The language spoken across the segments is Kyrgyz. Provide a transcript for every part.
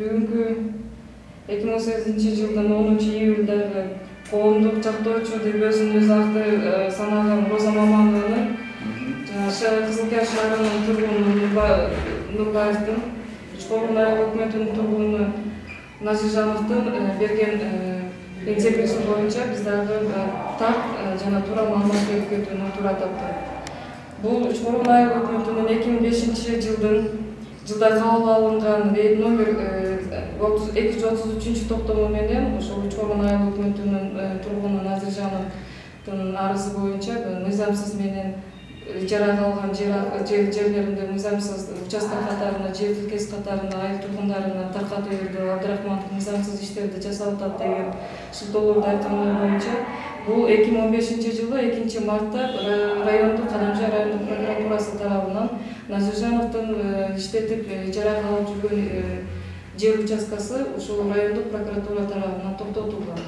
бүгүнкү 2018-жылдын 10-июлдагы коомдук жактоочу деп өзүн өзү санаган Роза Маманованы Кызылкия шаарынын тургуну Нурбаевдин, Чкорун айыл өкмөтүнүн тургуну Назиржановдун берген энцикликасы боюнча биз дагы так жана туура маалымат берип кетүүнү туура таптык. Бул Чкорун айыл өкмөтүнүн 2005-жылда кабыл алынган рейд номер 233 токтому менен ошол Чкорун айыл өкмөтүнүн тургуну Назиржановдун арызы боюнча мыйзамсыз менен ижарага алган жерлеринде мыйзамсыз участок катарында, жер тилкеси катарында айыл тургундарына таркатып берди, Абдрахманов мыйзамсыз иштерди жасап атат деген шылтоолорду айтканы боюнча бул 2015-жылы 2-мартта райондук Кадамжай райондук прокуратурасы тарабынан Назиржановдун иштетип ижарага алып жүргөн жер участкасы ушул райондук прокуратура тарабынан токтотулган.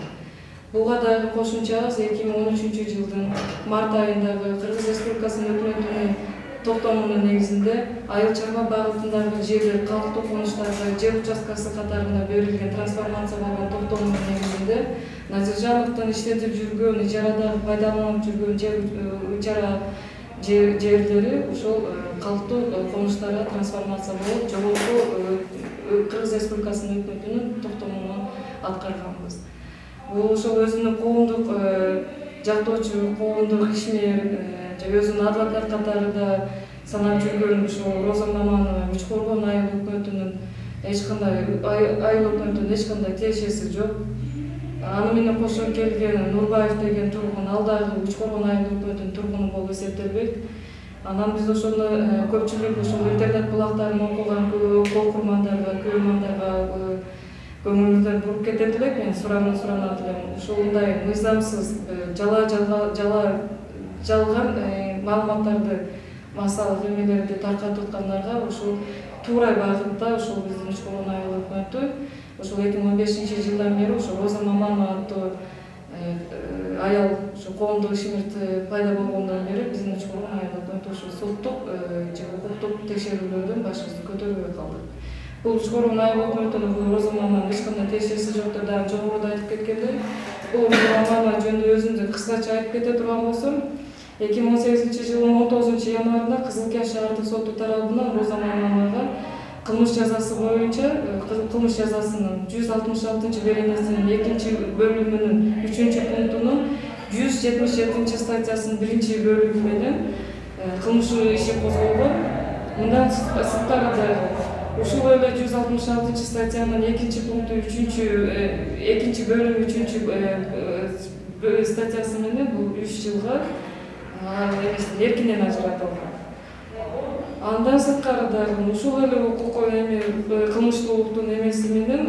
Буга дагы кошумча 2013-жылдын март айындагы Кыргыз Республикасынын өкмөтүнүн токтомунун негизинде айыл чарба багытындагы жерлер калктуу конуштарга жер участкасы катарында берилген трансформация болгон токтомунун негизинде Назиржановдун иштетип жүргөн ижарада пайдаланып жүргөн жерлери ушул калктуу конуштарга трансформация болуп жогорку Кыргыз Республикасынын өкмөтүнүн токтомунун аткарганбыз. Бул ошол өзүнүн коомдук жактоочу, коомдук ишмер, өзүнүн адвокат катарында санап жүргөн ушул Роза Маманова Чкорун айыл өкмөтүнүн эч кандай тиешеси жок. Аны менен кошо келген Нурбаев деген тургун ал дагы Чкорун айыл өкмөтүнүн тургуну болуп эсептелбейт. Анан биз ошону көпчүлүк ошол интернет булактарын окуган окурмандарга, көрөрмандарга көңүлүңүздөн буруп кетет элек, мен суранат элем. Ушундай мыйзамсыз жалган маалыматтарды, массалык эмелерди таркатып аткандарга ушул туура багытта ошол биздин Чкорун айыл өкмөтү ошол 2015-жылдан бери ошол Роза Маманова аттуу аял ошо коомдук ишмерди пайда болгондон бери биздин Чкорун айыл өкмөтү ошол соттук же укуктук текшерүүлөрдөн башыбызды көтөрбөй калдык. Бул Чкорун айыл өкмөтүнүн Роза Маманова эч кандай тиешеси жок деп дагы жогоруда айтып кеткендей, бул Роза Маманова жөнүндө өзүмдү кыскача айтып кете турган болсом, 2018-жылдын 19-январында Кызылкия шаардык соту тарабынан Роза Мамановага кылмыш жазасы боюнча кылмыш жазасынын 166-беренесинин 2-бөлүмүнүн 3-пунктунун 177-статьясынын 1-бөлүгү менен кылмыш иши козголгон. Мындан сырткары дагы ушул эле 166-статьянын 2-пункту 2-бөлүмү 3 статьясы менен бул 3 жылга эркинен ажыратылган. Андан сырткары дагы ушул эле кылмыштуулуктун эмеси менен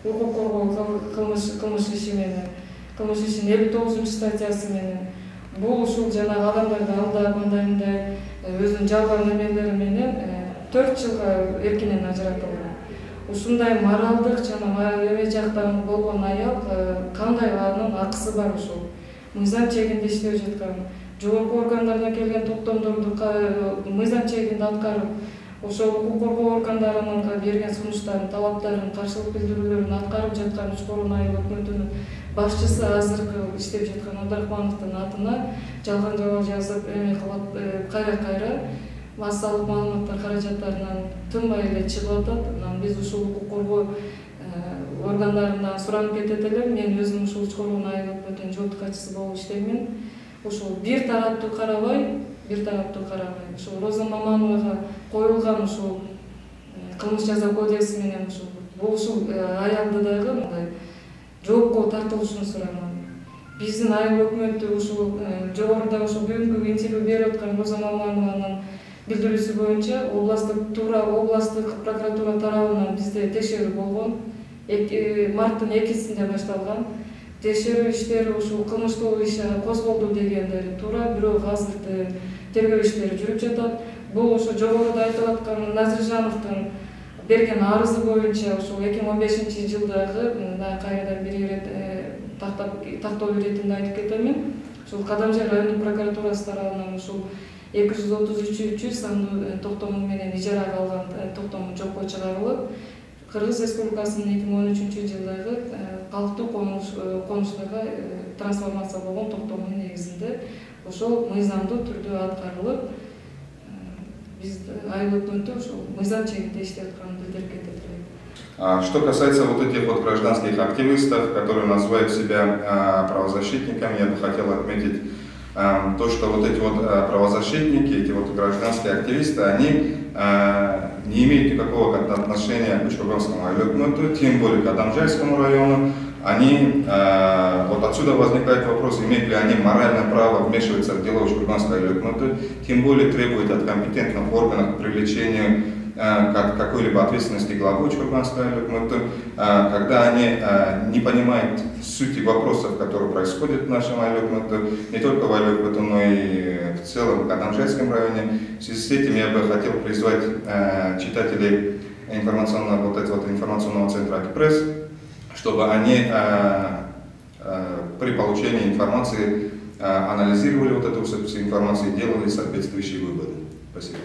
укук коргоо кылмыш ишинин 59-статьясы менен бул ушул жанагы адамдарды алдап андай өзүнүн жалган эмелери менен 4 жылга эркинен ажыратылган. Ушундай моралдык жана эме жактан болгон аял кандай анын акысы бар ушул мыйзам чегинде иштеп жаткан, жогорку органдардан келген токтомдорду мыйзам чегинде аткарып, ошол укук коргоо органдарынын берген сунуштарын, талаптарын, каршылык билдирүүлөрүн аткарып жаткан Чкорун айыл өкмөтүнүн башчысы азыркы иштеп жаткан Абдрахмановдун атына жалган жабар жазып, эме кылып, кайра массалык маалыматтар каражаттарынан тынбай эле чыгып атат. Анан биз ушул укук коргоо органдарынан суранып кетет элем. Мен өзүм ушул Чкорун айыл өкмөтүнүн жогорку катчысы болуп иштеймин. Ушул бир тараптуу карабай, ушул Роза Мамановага коюлган ушул кылмыш жаза кодекси менен ушул аялды дагы мындай жоопко тартылышын сурайм. Биздин айыл өкмөтү ушул жогоруда ушул бүгүнкү интервью берип аткан Роза Маманованын билдирүүсү боюнча областтык прокуратура тарабынан бизде текшерүү болгон. Марттын 2-синде башталган. Текшерүү иштери ушул кылмыштуу иш козголду дегендери туура, бирок азыр тергөө иштери жүрүп жатат. Бул ошо жогоруда айтылып аткан Назиржановдун берген арызы боюнча ушул 2015-жылдагы кайрадан бир ирет тактоо иретинде айтып кетемин. Ушул Кадамжай райондук прокуратурасы тарабынан ушул 233 сандуу токтому менен ижарага алган токтому жокко чыгарылып, Кыргыз Республикасынын 2013-жылдагы калктуу конуштарга трансформация болгон токтомунун негизинде ошол мыйзамдуу түрдө аткарылып, биз айыл өкмөтү ошол мыйзам чегинде иштеп атканын билдирип кетет. Что касается вот этих вот гражданских активистов, которые называют себя правозащитниками, я бы хотел отметить то, что вот эти вот правозащитники, эти вот гражданские активисты, они не имеют никакого отношения к Чурганскому айыл-өкмөтү, тем более к Адамжайскому району. Они, вот отсюда возникает вопрос, имеют ли они моральное право вмешиваться в дела Чурганского айыл-өкмөтү, тем более требовать от компетентных органов к привлечению какой-либо ответственности главы Чурганского айыл-өкмөтү, когда они не понимают сути вопросов, которые происходят в нашем айыл-өкмөтү, не только в айыл-өкмөтү, но и в целом в Адамжайском районе. В связи с этим я бы хотел призвать читателей информационного центра «Акипресс», чтобы они при получении информации анализировали вот эту информацию и делали соответствующие выводы. Спасибо.